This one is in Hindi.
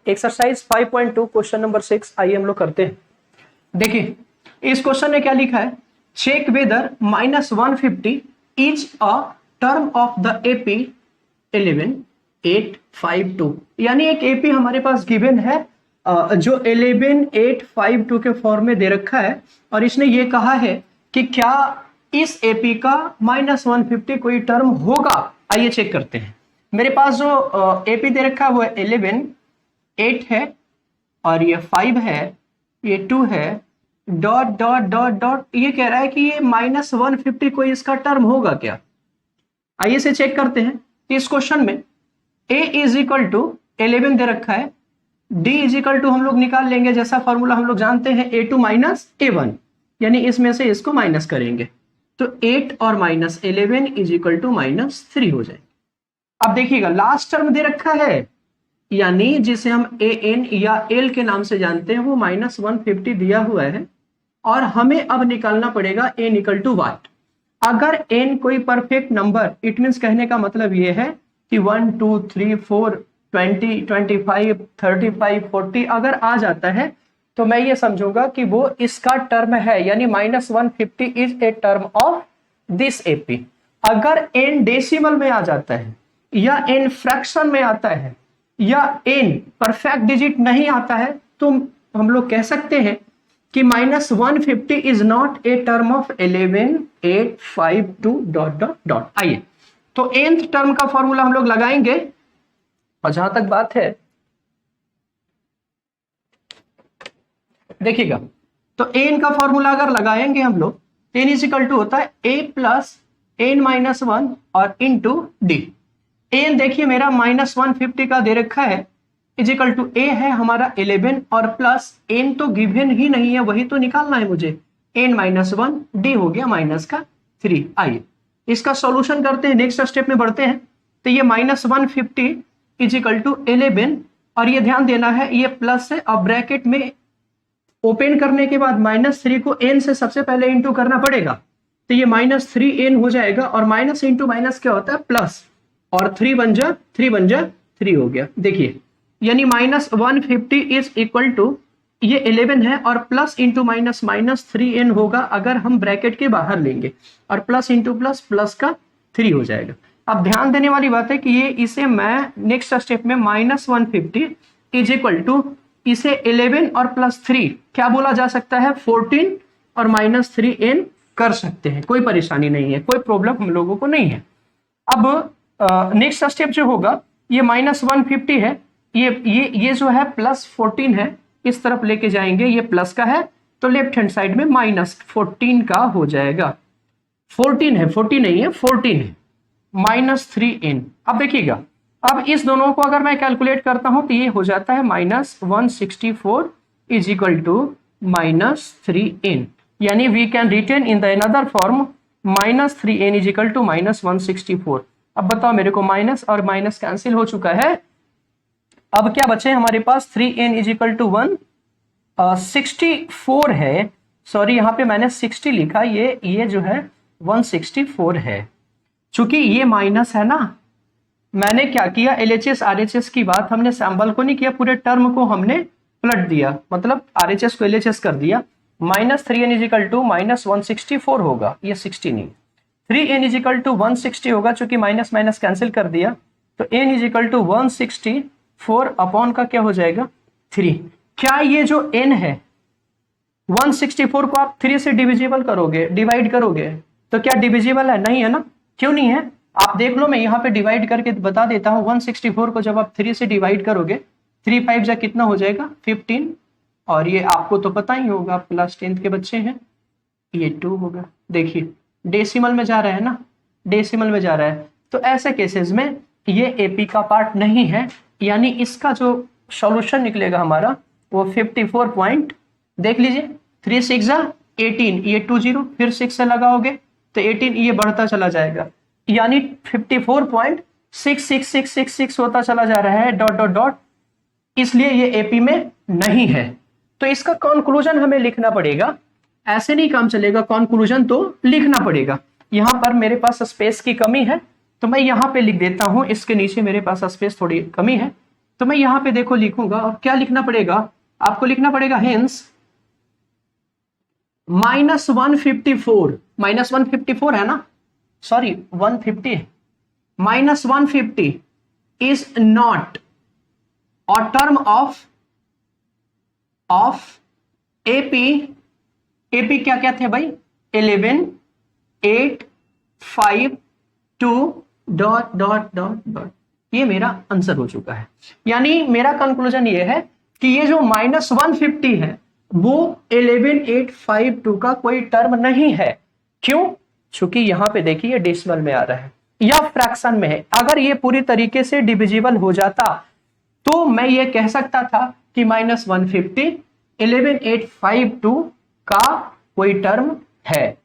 एक्सरसाइज 5.2 क्वेश्चन नंबर 6 आइए हम लोग करते हैं। देखिए इस क्वेश्चन में क्या लिखा है, check whether -150 is a term of the AP 11852। यानी एक एपी हमारे पास गिवन है जो 11852 के फॉर्म में दे रखा है और इसने ये कहा है कि क्या इस एपी का -150 कोई टर्म होगा। आइए चेक करते हैं। मेरे पास जो एपी दे रखा है वो 11 8 है और ये 5 है, ये 2 है, डॉट डॉट डॉट डॉट। ये कह रहा है कि ये -150 कोई इसका टर्म होगा क्या। आइए इसे चेक करते हैं। इस क्वेश्चन में a इज इक्वल टू 11 दे रखा है, d इज इक्वल टू हम लोग निकाल लेंगे जैसा फॉर्मूला हम लोग जानते हैं a2 माइनस a1, यानी इसमें से इसको माइनस करेंगे तो 8 और -11 इज इक्वल टू -3 हो जाएंगे। अब देखिएगा लास्ट टर्म दे रखा है, यानी जिसे हम an या l के नाम से जानते हैं वो -150 दिया हुआ है और हमें अब निकालना पड़ेगा n इक्वल टू वाट। अगर n कोई परफेक्ट नंबर, इट मीन्स कहने का मतलब ये है कि 1 2 3 4 20 25 35 40 अगर आ जाता है तो मैं ये समझूंगा कि वो इसका टर्म है, यानी -150 is a term of this AP. अगर n डेसिमल में आ जाता है या n फ्रैक्शन में आता है या n परफेक्ट डिजिट नहीं आता है तो हम लोग कह सकते हैं कि -150 is not a term of 11852 dot dot dot. आइए तो nth टर्म का फॉर्मूला हम लोग लगाएंगे और जहां तक बात है देखिएगा तो n का फॉर्मूला अगर लगाएंगे हम लोग n इज इक्वल टू होता है a प्लस n-1 और इंटू डी। n देखिए मेरा -150 का दे रखा है इज इक्वल टू a है हमारा 11 और प्लस n तो गिवन ही नहीं है, वही तो निकालना है मुझे, n-1 d हो गया -3। आइए इसका सॉल्यूशन करते हैं, नेक्स्ट स्टेप में बढ़ते हैं। तो ये -150 इज इक्वल टू 11 और ये ध्यान देना है ये प्लस है और ब्रैकेट में ओपन करने के बाद -3 को n से सबसे पहले इंटू करना पड़ेगा तो ये -3n हो जाएगा और माइनस इंटू माइनस क्या होता है प्लस और 3 बन जा 3 हो गया। देखिए यानी -150 इज इक्वल टू ये 11 है और प्लस इंटू माइनस -3n होगा अगर हम ब्रैकेट के बाहर लेंगे और प्लस इंटू प्लस प्लस का 3 हो जाएगा। अब ध्यान देने वाली बात है कि ये इसे मैं नेक्स्ट स्टेप में -150 इज इक्वल टू इसे 11 और +3 क्या बोला जा सकता है 14 और -3n कर सकते हैं, कोई परेशानी नहीं है, कोई प्रॉब्लम हम लोगों को नहीं है। अब नेक्स्ट स्टेप जो होगा ये -150 है, ये जो है +14 है, इस तरफ लेके जाएंगे, ये प्लस का है तो लेफ्ट हैंड साइड में -14 का हो जाएगा। 14 है 40 नहीं है 14 है -3n। अब देखिएगा अब इस दोनों को अगर मैं कैलकुलेट करता हूं तो ये हो जाता है -164 इज इक्वल टू -3n, यानी we can written in the another form -3n is equal to -164। अब बताओ मेरे को माइनस और माइनस कैंसिल हो चुका है, अब क्या बचे हमारे पास 3n इज इक्वल टू 164 है, सॉरी यहाँ पे मैंने 60 लिखा, ये जो है 164 है। चूंकि ये माइनस है ना, मैंने क्या किया LHS RHS की बात हमने सैंबल को नहीं किया, पूरे टर्म को हमने पलट दिया, मतलब RHS को LHS कर दिया। -3n इज इक्वल टू -164 होगा, ये 60 नहीं, 3n इज इक्वल टू 160 होगा, चूंकि माइनस माइनस कैंसिल कर दिया तो n is equal to 164 upon का क्या हो जाएगा 3। क्या ये जो n है 164 को आप 3 से डिविजिबल करोगे, डिवाइड करोगे तो क्या डिविजिबल है, नहीं है ना, क्यों नहीं है आप देख लो, मैं यहाँ पे डिवाइड करके बता देता हूँ। 164 को जब आप 3 से डिवाइड करोगे 3 5 जा कितना हो जाएगा 15 और ये आपको तो पता ही होगा, आप क्लास 10th के बच्चे हैं, ये 2 होगा। देखिए डेसिमल में जा रहा है ना, डेसिमल में जा रहा है, तो ऐसे केसेस में ये एपी का पार्ट नहीं है, यानी इसका जो सॉल्यूशन निकलेगा हमारा वो 54 पॉइंट, देख लीजिए 3 6 जा 18, ये 20 फिर 6 से लगाओगे तो 18, ये बढ़ता चला जाएगा, यानी 54.66666 होता चला जा रहा है डॉट डॉट डॉट, इसलिए ये एपी में नहीं है। तो इसका कंक्लूजन हमें लिखना पड़ेगा, ऐसे नहीं काम चलेगा, कंक्लूजन तो लिखना पड़ेगा। यहां पर मेरे पास स्पेस की कमी है तो मैं यहां पे लिख देता हूं, इसके नीचे मेरे पास स्पेस थोड़ी कमी है तो मैं यहां पे देखो लिखूंगा, और क्या लिखना पड़ेगा आपको, लिखना पड़ेगा हेंस -154, -154 है ना, sorry 150, -150 is not a term of AP. AP क्या क्या थे भाई, 11 8 5 2 डॉट डॉट डॉट डॉट। ये मेरा आंसर हो चुका है। यानी मेरा कंक्लूजन ये है कि ये जो -150 है वो 11852 का कोई टर्म नहीं है। क्यों? क्योंकि यहां पे देखिए डेसिमल में आ रहा है या फ्रैक्शन में है। अगर ये पूरी तरीके से डिविजिबल हो जाता तो मैं ये कह सकता था कि -150 11852 का कोई टर्म है।